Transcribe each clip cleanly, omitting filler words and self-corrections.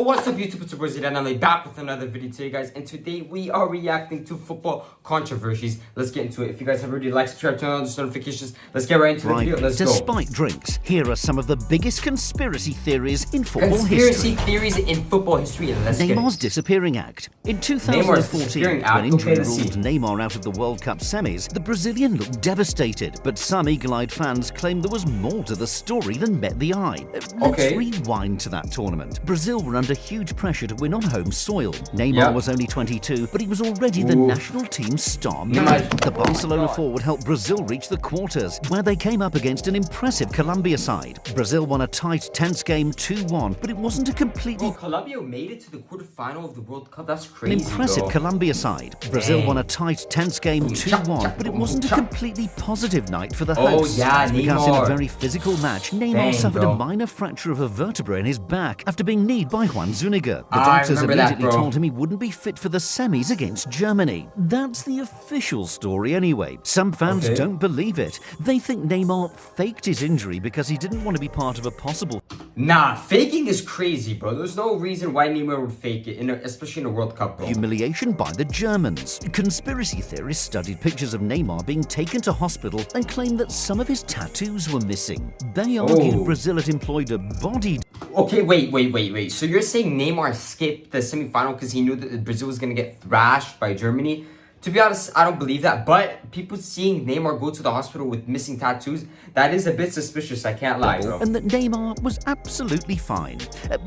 What's up YouTube, it's Brazil and I'm back with another video today guys, and today we are reacting to football controversies. Let's get into it. If you guys have already liked, subscribe, turn on those notifications, let's get right into the video. Let's go. Despite drinks, here are some of the biggest conspiracy theories in football Conspiracy theories in football history. Let's get Neymar's it. disappearing act. In 2014, when injury ruled Neymar out of the World Cup semis, the Brazilian looked devastated, but some eagle-eyed fans claimed there was more to the story than met the eye. Let's rewind to that tournament. Brazil were under huge pressure to win on home soil. Neymar was only 22, but he was already the national team's star man. The Barcelona forward helped Brazil reach the quarters, where they came up against an impressive Colombia side. Brazil won a tight, tense game 2-1, but it wasn't a completely... Colombia made it to the quarterfinal of the World Cup. That's crazy, An impressive Colombia side. Brazil won a tight, tense game 2-1, but it wasn't a completely positive night for the hosts. Because in a very physical match, Neymar suffered a minor fracture of a vertebra in his back after being kneed by Juan Zuniga. The doctors immediately told him he wouldn't be fit for the semis against Germany. That's the official story anyway. Some fans don't believe it. They think Neymar faked his injury because he didn't want to be part of a possible... Nah, faking is crazy, bro. There's no reason why Neymar would fake it, especially in a World Cup, bro. Humiliation by the Germans. Conspiracy theorists studied pictures of Neymar being taken to hospital and claimed that some of his tattoos were missing. They argued Brazil had employed a body... Okay, wait. So you're saying Neymar skipped the semifinal because he knew that Brazil was going to get thrashed by Germany? To be honest, I don't believe that. But people seeing Neymar go to the hospital with missing tattoos, that is a bit suspicious, I can't lie, bro. And that Neymar was absolutely fine.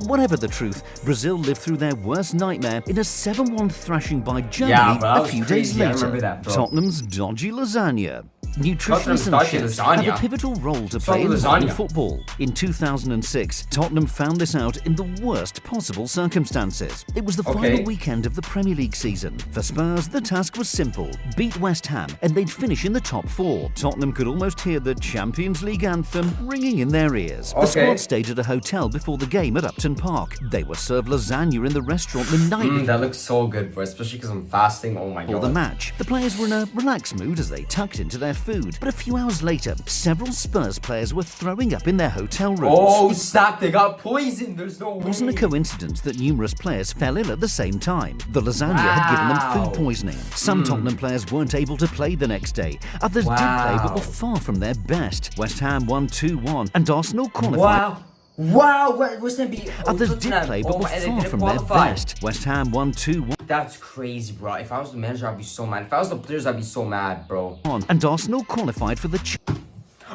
Whatever the truth, Brazil lived through their worst nightmare in a 7-1 thrashing by Germany a few days later. I remember that, bro. Tottenham's dodgy lasagna. Nutritionists and chefs have a pivotal role to play in modern football. In 2006, Tottenham found this out in the worst possible circumstances. It was the final weekend of the Premier League season. For Spurs, the task was simple: beat West Ham and they'd finish in the top 4. Tottenham could almost hear the Champions League anthem ringing in their ears. The squad stayed at a hotel before the game at Upton Park. They were served lasagna in the restaurant the night before. That looks so good, bro, especially because I'm fasting. Oh my god. For the match, the players were in a relaxed mood as they tucked into their food. But a few hours later, several Spurs players were throwing up in their hotel rooms. Oh, stop, they got poisoned. There's no way. It wasn't a coincidence that numerous players fell ill at the same time. The lasagna had given them food poisoning. Some Tottenham players weren't able to play the next day. Others did play but were far from their best. West Ham won 2-1 and Arsenal qualified. Others did play but were far from their best. West Ham won 2-1. That's crazy, bro. If I was the manager, I'd be so mad. If I was the players, I'd be so mad, bro. And Arsenal qualified for the...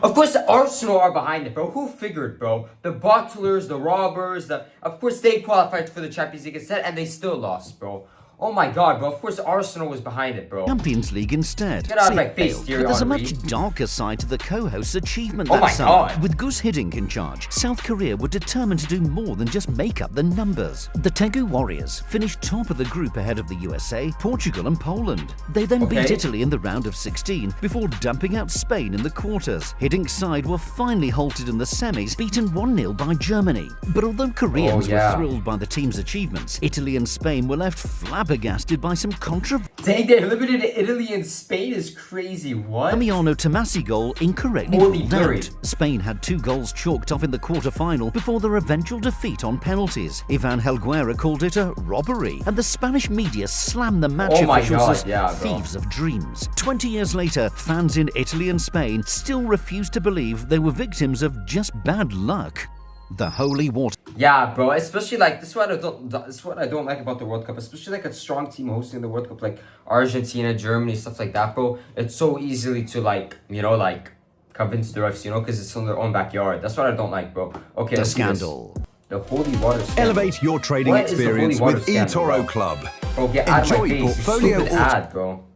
Of course, the Arsenal are behind it, bro. Who figured, bro? The bottlers, the robbers, of course, they qualified for the Champions League instead, and they still lost, bro. Oh my god, bro. Of course, Arsenal was behind it, bro. Champions League instead. Get out of my face, but there's a much darker side to the co-host's achievement that summer. With Gus Hiddink in charge, South Korea were determined to do more than just make up the numbers. The Daegu Warriors finished top of the group ahead of the USA, Portugal and Poland. They then beat Italy in the round of 16 before dumping out Spain in the quarters. Hiddink's side were finally halted in the semis, beaten 1-0 by Germany. But although Koreans were thrilled by the team's achievements, Italy and Spain were left flabbergasted by some controversy. Dang, they eliminated Italy and Spain is crazy. What? Damiano Tomasi goal incorrectly ruled out. Spain had 2 goals chalked off in the quarter-final before their eventual defeat on penalties. Ivan Helguera called it a robbery, and the Spanish media slammed the match officials as thieves of dreams. 20 years later, fans in Italy and Spain still refuse to believe they were victims of just bad luck. The holy water. Yeah, bro. Especially like this is what I don't like about the World Cup. Especially like a strong team hosting the World Cup, like Argentina, Germany, stuff like that, bro. It's so easily to like convince the refs, because it's in their own backyard. That's what I don't like, bro. Okay. The scandal. The holy water scandal. Elevate your trading experience with eToro Club. Bro, get out of my face. Portfolio ad, bro.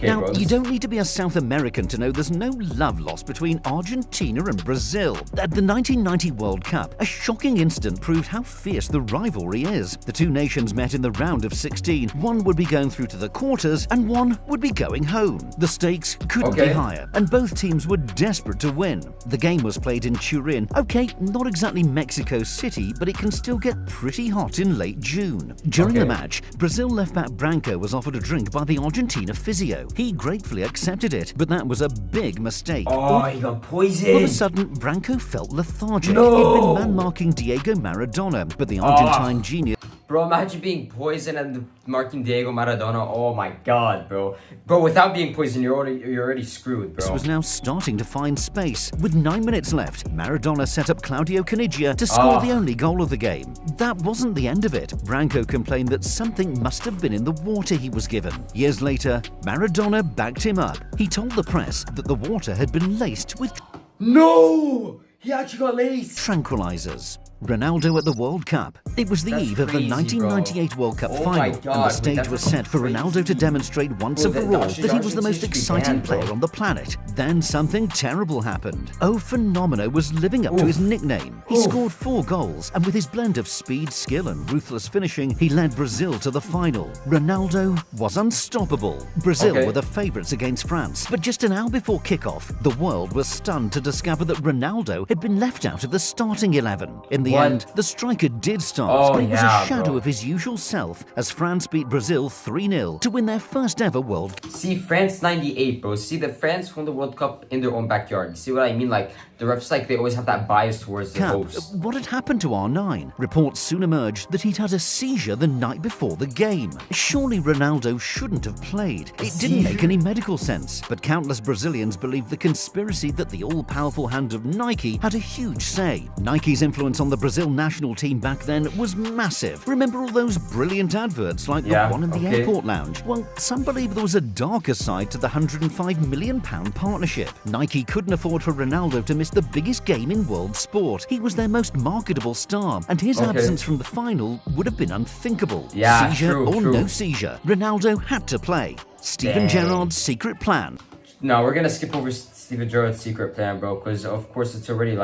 Now, you don't need to be a South American to know there's no love lost between Argentina and Brazil. At the 1990 World Cup, a shocking incident proved how fierce the rivalry is. The two nations met in the round of 16. One would be going through to the quarters, and one would be going home. The stakes couldn't be higher, and both teams were desperate to win. The game was played in Turin. Okay, not exactly Mexico City, but it can still get pretty hot in late June. During the match, Brazil left-back Branco was offered a drink by the Argentina physio. Claudio. He gratefully accepted it, but that was a big mistake. Oh, he got poisoned. All of a sudden, Branco felt lethargic. No. He'd been man-marking Diego Maradona, but the Argentine genius... Bro, imagine being poisoned and marking Diego Maradona. Oh my god, bro. Bro, without being poisoned, you're already screwed, bro. was now starting to find space. With 9 minutes left, Maradona set up Claudio Caniggia to score the only goal of the game. That wasn't the end of it. Branco complained that something must have been in the water he was given. Years later, Maradona backed him up. He told the press that the water had been laced with No! He actually got laced. tranquilizers. Ronaldo at the World Cup. It was the That's eve of the crazy, 1998 World Cup Oh my final, God, and the wait, stage that's was fucking set for Ronaldo to crazy. demonstrate once and Bro, for all the that he was the most Argentines should be exciting banned, bro. player on the planet. Then something terrible happened. Oh Phenomeno was living up to his nickname. He scored 4 goals, and with his blend of speed, skill and ruthless finishing, he led Brazil to the final. Ronaldo was unstoppable. Brazil were the favourites against France, but just an hour before kickoff, the world was stunned to discover that Ronaldo had been left out of the starting 11. In the end, the striker did start, but it was a shadow of his usual self as France beat Brazil 3-0 to win their first ever World Cup. See, France 98, bro. See, the France won the World Cup in their own backyard. You see what I mean? Like, the refs, like, they always have that bias towards the host. What had happened to R9? Reports soon emerged that he'd had a seizure the night before the game. Surely Ronaldo shouldn't have played. It didn't make any medical sense, but countless Brazilians believed the conspiracy that the all-powerful hand of Nike had a huge say. Nike's influence on the Brazil national team back then was massive. Remember all those brilliant adverts like the one in the airport lounge? Well, some believe there was a darker side to the £105 million partnership. Nike couldn't afford for Ronaldo to miss the biggest game in world sport. He was their most marketable star, and his absence from the final would have been unthinkable. Seizure or no seizure, Ronaldo had to play. Steven Gerrard's secret plan. No, we're gonna skip over Steven Gerrard's secret plan, bro, because of course it's already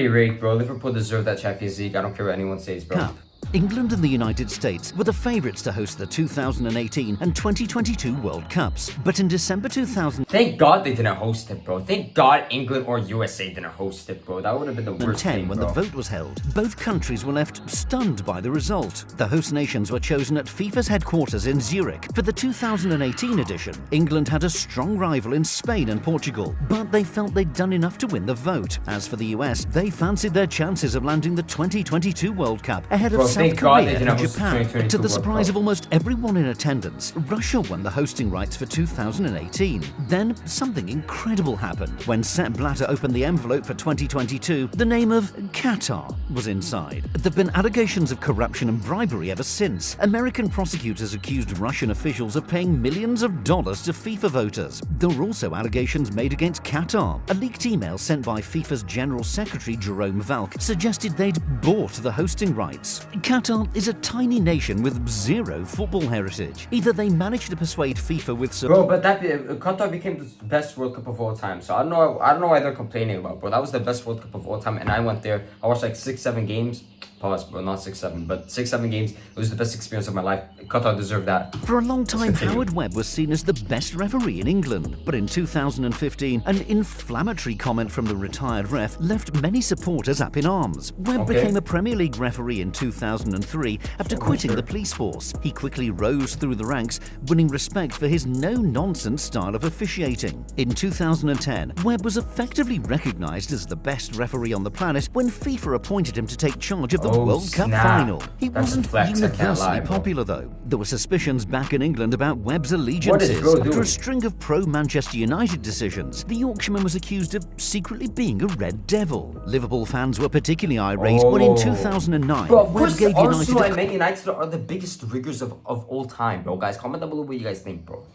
rigged, bro. Liverpool deserve that Champions League. I don't care what anyone says, bro. England and the United States were the favourites to host the 2018 and 2022 World Cups. But in December 2010, Thank God they didn't host it, bro. Thank God England or USA didn't host it, bro. That would have been the worst thing, when bro. the vote was held, both countries were left stunned by the result. The host nations were chosen at FIFA's headquarters in Zurich. For the 2018 edition, England had a strong rival in Spain and Portugal, but they felt they'd done enough to win the vote. As for the US, they fancied their chances of landing the 2022 World Cup ahead of South Korea and Japan. To the surprise of almost everyone in attendance, Russia won the hosting rights for 2018. Then something incredible happened. When Sepp Blatter opened the envelope for 2022, the name of Qatar was inside. There've been allegations of corruption and bribery ever since. American prosecutors accused Russian officials of paying millions of dollars to FIFA voters. There were also allegations made against Qatar. A leaked email sent by FIFA's General Secretary Jerome Valk suggested they'd bought the hosting rights. Qatar is a tiny nation with zero football heritage. Either they managed to persuade FIFA with some... Bro, but that Qatar became the best World Cup of all time. So I don't know why they're complaining about, bro. That was the best World Cup of all time, and I went there. I watched like 6-7 games. Pause, bro, not 6-7, but 6-7 games. It was the best experience of my life. Qatar deserved that. For a long time, Howard Webb was seen as the best referee in England. But in 2015, an inflammatory comment from the retired ref left many supporters up in arms. Webb became a Premier League referee in 2003 after quitting the police force. He quickly rose through the ranks, winning respect for his no-nonsense style of officiating. In 2010, Webb was effectively recognised as the best referee on the planet when FIFA appointed him to take charge of the World Cup final. He wasn't universally popular though. There were suspicions back in England about Webb's allegiances. After a string of pro-Manchester United decisions, the Yorkshireman was accused of secretly being a Red Devil. Liverpool fans were particularly irate when in 2009, Webb gave Arsenal United and Man United are the biggest riggers of all time, bro. Guys, comment down below what you guys think, bro.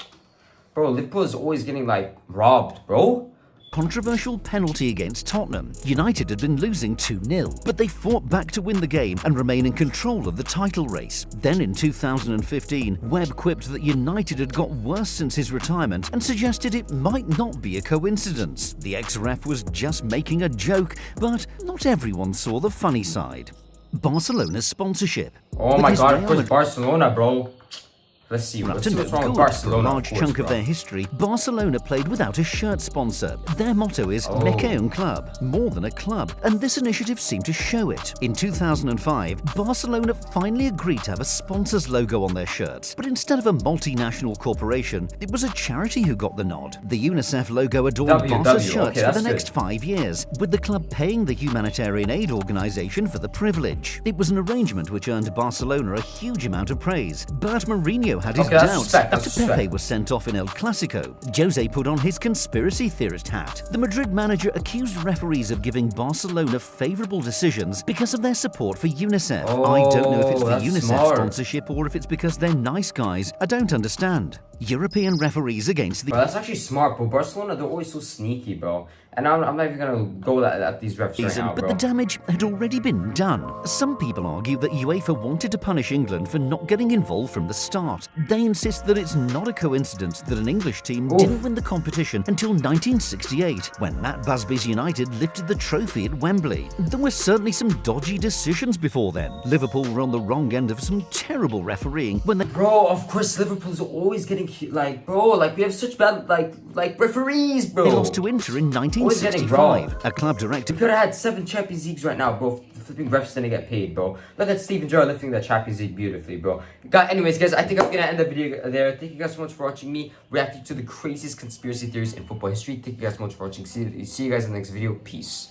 Bro, Liverpool is always getting like robbed, bro. Controversial penalty against Tottenham. United had been losing 2-0, but they fought back to win the game and remain in control of the title race. Then in 2015, Webb quipped that United had got worse since his retirement and suggested it might not be a coincidence. The ex-ref was just making a joke, but not everyone saw the funny side. Barcelona's sponsorship. Oh my God, of course, Barcelona, bro. Let's see. Well, Let's after see no what's wrong with good for a Barcelona. large chunk of their history, Barcelona played without a shirt sponsor. Their motto is "Me que un club," more than a club, and this initiative seemed to show it. In 2005, Barcelona finally agreed to have a sponsor's logo on their shirts, but instead of a multinational corporation, it was a charity who got the nod. The UNICEF logo adorned Barca's shirts for the next 5 years, with the club paying the humanitarian aid organization for the privilege. It was an arrangement which earned Barcelona a huge amount of praise. But Mourinho had his doubts. After Pepe was sent off in El Clasico, Jose put on his conspiracy theorist hat. The Madrid manager accused referees of giving Barcelona favourable decisions because of their support for UNICEF. I don't know if it's the UNICEF sponsorship or if it's because they're nice guys. I don't understand. European referees against the... Bro, that's actually smart, bro. Barcelona, they're always so sneaky, bro. And I'm not even gonna go at these refs right now, bro. But the damage had already been done. Some people argue that UEFA wanted to punish England for not getting involved from the start. They insist that it's not a coincidence that an English team didn't win the competition until 1968, when Matt Busby's United lifted the trophy at Wembley. There were certainly some dodgy decisions before then. Liverpool were on the wrong end of some terrible refereeing when they... Bro, of course Liverpool's always getting, like, bro, like, we have such bad, like referees, bro. They lost to Inter in 1965. A club director... We could have had 7 Champions Leagues right now, bro. The flipping refs didn't get paid, bro. Look at Steven Gerrard lifting that Champions League beautifully, bro. Anyways, guys, I think I'm gonna end the video there. Thank you guys so much for watching me reacting to the craziest conspiracy theories in football history. Thank you guys so much for watching. See you guys in the next video. Peace.